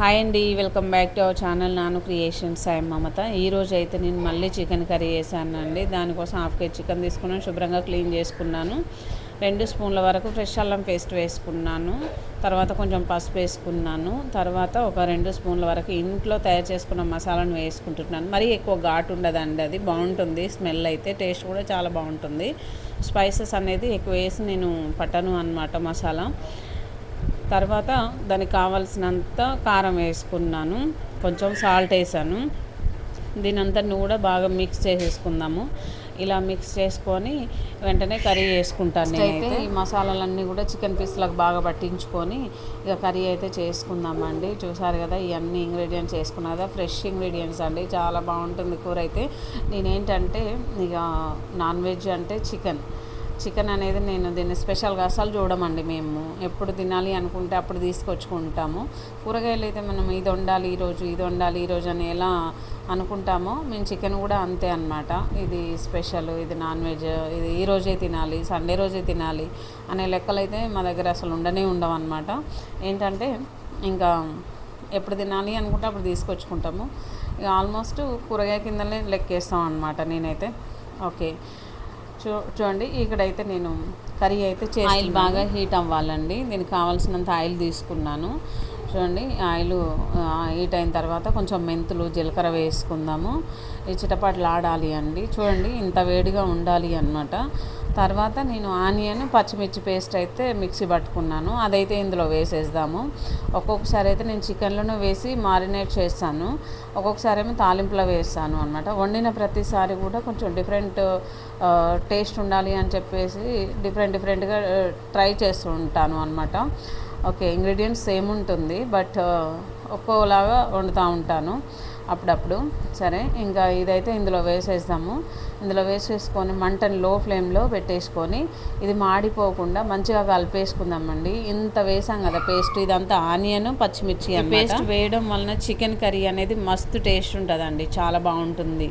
Hi అండి, welcome back to our channel నాను creations. I మమత. ఈరోజు అయితే నేను మళ్ళీ చికెన్ కర్రీ చేశానండి. దానికోసం హాఫ్ కేజీ చికెన్ తీసుకున్నాను, శుభ్రంగా క్లీన్ చేసుకున్నాను. 2 స్పూన్ల వరకు ఫ్రెష్ అల్లం పేస్ట్ వేసుకున్నాను. తర్వాత కొంచెం పసుపు వేసుకున్నాను. తర్వాత ఒక 2 స్పూన్ల వరకు ఇంట్లో తయారు చేసుకున్న మసాలాను వేసుకుంటున్నాను. మరీ ఎక్కువ ఘాటు ఉండదండి, అది బాగుంటుంది. స్మెల్ అయితే టేస్ట్ కూడా చాలా బాగుంటుంది. స్పైసెస్ అనేది ఎక్కువ వేసి నేను పట్టను అన్నమాట మసాలా. తర్వాత దానికి కావాల్సినంత కారం వేసుకున్నాను, కొంచెం సాల్ట్ వేసాను. దీని అంతటిని కూడా బాగా మిక్స్ చేసేసుకుందాము. ఇలా మిక్స్ చేసుకొని వెంటనే కర్రీ చేసుకుంటాను నేనైతే. ఈ మసాలాలన్నీ కూడా చికెన్ పీస్లకు బాగా పట్టించుకొని ఇక కర్రీ అయితే చేసుకుందామండి. చూసారు కదా, ఇవన్నీ ఇంగ్రీడియంట్స్ వేసుకున్నా కదా, ఫ్రెష్ ఇంగ్రీడియంట్స్ అండి. చాలా బాగుంటుంది కూర అయితే. నేనేంటంటే ఇక నాన్ వెజ్ అంటే చికెన్ అనేది నేను దీన్ని స్పెషల్గా అసలు చూడమండి. మేము ఎప్పుడు తినాలి అనుకుంటే అప్పుడు తీసుకొచ్చుకుంటాము. కూరగాయలు అయితే మనం ఇది వండాలి ఈరోజు అని ఎలా అనుకుంటామో, మేము చికెన్ కూడా అంతే అన్నమాట. ఇది స్పెషల్, ఇది నాన్ వెజ్, ఇది ఈరోజే తినాలి, సండే రోజే తినాలి అనే లెక్కలు అయితే మా దగ్గర అసలు ఉండవు అన్నమాట. ఏంటంటే ఇంకా ఎప్పుడు తినాలి అనుకుంటే అప్పుడు తీసుకొచ్చుకుంటాము. ఇక ఆల్మోస్ట్ కూరగాయ కిందనే లెక్కేస్తాం అన్నమాట నేనైతే. ఓకే, చూడండి, ఇక్కడైతే నేను కర్రీ అయితే ఆయిల్ బాగా హీట్ అవ్వాలండి. దీనికి కావాల్సినంత ఆయిల్ తీసుకున్నాను. చూడండి, ఆయిల్ హీట్ అయిన తర్వాత కొంచెం మెంతులు, జీలకర్ర వేసుకుందాము. ఈ చిటపట్లు ఆడాలి అండి. చూడండి, ఇంత వేడిగా ఉండాలి అన్నమాట. తర్వాత నేను ఆనియన్, పచ్చిమిర్చి పేస్ట్ అయితే మిక్సీ పట్టుకున్నాను, అదైతే ఇందులో వేసేద్దాము. ఒక్కొక్కసారి అయితే నేను చికెన్లోనే వేసి మారినేట్ చేస్తాను, ఒక్కొక్కసారి ఏమో తాలింపులో వేస్తాను అన్నమాట. వండిన ప్రతిసారి కూడా కొంచెం డిఫరెంట్ టేస్ట్ ఉండాలి అని చెప్పేసి డిఫరెంట్గా ట్రై చేస్తూ ఉంటాను అన్నమాట. ఓకే, ఇంగ్రీడియంట్స్ సేమ్ ఉంటుంది, బట్ ఒక్కోలాగా వండుతూ ఉంటాను అప్పుడప్పుడు. సరే, ఇంకా ఇదైతే ఇందులో వేసేద్దాము. ఇందులో వేసేసుకొని మంటని లో ఫ్లేమ్లో పెట్టేసుకొని ఇది మాడిపోకుండా మంచిగా కలిపేసుకుందామండి. ఇంత వేసాం కదా పేస్ట్, ఇదంతా ఆనియన్, పచ్చిమిర్చి పేస్ట్ వేయడం వలన చికెన్ కర్రీ అనేది మస్తు టేస్ట్ ఉంటుందండి, చాలా బాగుంటుంది.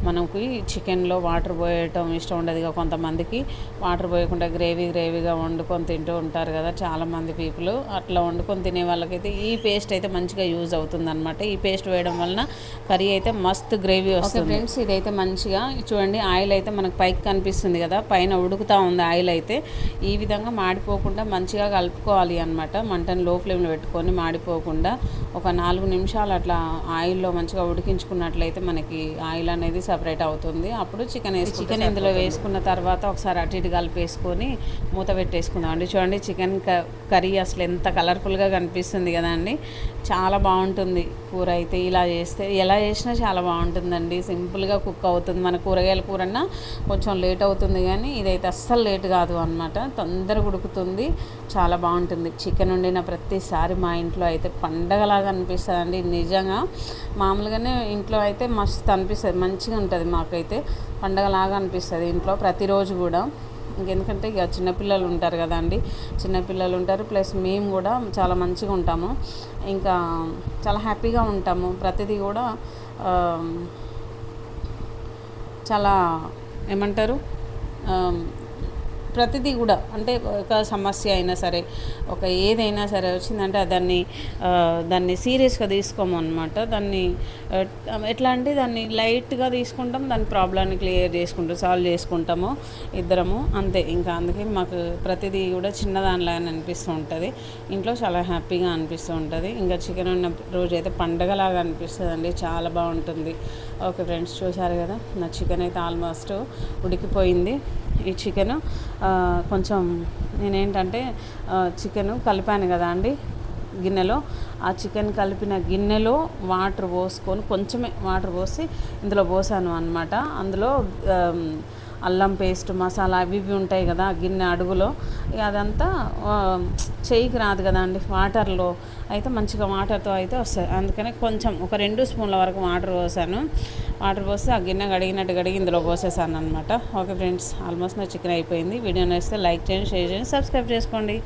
మనకి చికెన్లో వాటర్ పోయటం ఇష్టం ఉండదు, ఇక కొంతమందికి వాటర్ పోయకుండా గ్రేవీగా వండుకొని తింటూ ఉంటారు కదా చాలామంది పీపుల్. అట్లా వండుకొని తినే వాళ్ళకైతే ఈ పేస్ట్ అయితే మంచిగా యూజ్ అవుతుంది అనమాట. ఈ పేస్ట్ వేయడం వలన కర్రీ అయితే మస్తు గ్రేవీ వస్తుంది. ఫ్రెండ్స్, ఇదైతే మంచిగా చూడండి, ఆయిల్ అయితే మనకు పైకి కనిపిస్తుంది కదా, పైన ఉడుకుతూ ఉంది ఆయిల్ అయితే. ఈ విధంగా మాడిపోకుండా మంచిగా కలుపుకోవాలి అనమాట. మంటను లో ఫ్లేమ్లో పెట్టుకొని మాడిపోకుండా ఒక 4 నిమిషాలు అట్లా ఆయిల్లో మంచిగా ఉడికించుకున్నట్లయితే మనకి ఆయిల్ అనేది సపరేట్ అవుతుంది. అప్పుడు చికెన్ ఇందులో వేసుకున్న తర్వాత ఒకసారి అటు ఇటు కలిపేసుకొని మూత పెట్టేసుకుందాం అండి. చూడండి, చికెన్ కర్రీ అసలు ఎంత కలర్ఫుల్గా కనిపిస్తుంది కదా అండి. చాలా బాగుంటుంది కూర అయితే. ఇలా చేస్తే ఎలా చేసినా చాలా బాగుంటుందండి. సింపుల్గా కుక్ అవుతుంది. మన కూరగాయల కూరన్నా కొంచెం లేట్ అవుతుంది, కానీ ఇదైతే అస్సలు లేట్ కాదు అనమాట. తొందరగా ఉడుకుతుంది, చాలా బాగుంటుంది. చికెన్ వండిన ప్రతిసారి మా ఇంట్లో అయితే పండగలాగా అనిపిస్తుంది అండి. నిజంగా మామూలుగానే ఇంట్లో అయితే మస్తు అనిపిస్తుంది, మంచిగా ఉంటుంది. మాకైతే పండగలాగా అనిపిస్తుంది ఇంట్లో ప్రతిరోజు కూడా. ఇంకెందుకంటే ఇక చిన్నపిల్లలు ఉంటారు కదా అండి, చిన్నపిల్లలు ఉంటారు, ప్లస్ మేము కూడా చాలా మంచిగా ఉంటాము, ఇంకా చాలా హ్యాపీగా ఉంటాము. ప్రతిదీ కూడా చాలా ఏమంటారు, ప్రతిదీ కూడా అంటే ఒక సమస్య అయినా సరే, ఒక ఏదైనా సరే వచ్చిందంటే దాన్ని సీరియస్గా తీసుకోము అనమాట. దాన్ని ఎట్లా అంటే దాన్ని లైట్గా తీసుకుంటాం, దాని ప్రాబ్లమ్ని క్లియర్ చేసుకుంటాం, సాల్వ్ చేసుకుంటాము ఇద్దరము, అంతే. ఇంకా అందుకే మాకు ప్రతిదీ కూడా చిన్నదానిలాగా అనిపిస్తూ ఉంటుంది ఇంట్లో, చాలా హ్యాపీగా అనిపిస్తూ ఉంటుంది. ఇంకా చికెన్ ఉన్న రోజు అయితే పండగలాగా అనిపిస్తుంది అండి, చాలా బాగుంటుంది. ఓకే ఫ్రెండ్స్, చూసారు కదా, నా చికెన్ అయితే ఆల్మోస్ట్ ఉడికిపోయింది. ఈ చికెను కొంచెం నేనేంటంటే చికెను కలిపాను కదా అండి గిన్నెలో, ఆ చికెన్ కలిపిన గిన్నెలో వాటర్ పోసుకొని కొంచెమే వాటర్ పోసి ఇందులో పోసాను అనమాట. అందులో అల్లం పేస్ట్, మసాలా అవి ఇవి ఉంటాయి కదా గిన్నె అడుగులో, అదంతా చేయికి రాదు కదా అండి వాటర్లో, అయితే మంచిగా వాటర్తో అయితే వస్తుంది. అందుకని కొంచెం ఒక 2 స్పూన్ల వరకు వాటర్ పోసాను. వాటర్ పోసి ఆ గిన్నె కడిగి ఇందులో పోసేసాను అనమాట. ఓకే ఫ్రెండ్స్, ఆల్మోస్ట్ నా చికెన్ అయిపోయింది. వీడియో నచ్చితే లైక్ చేయండి, షేర్ చేయండి, సబ్స్క్రైబ్ చేసుకోండి.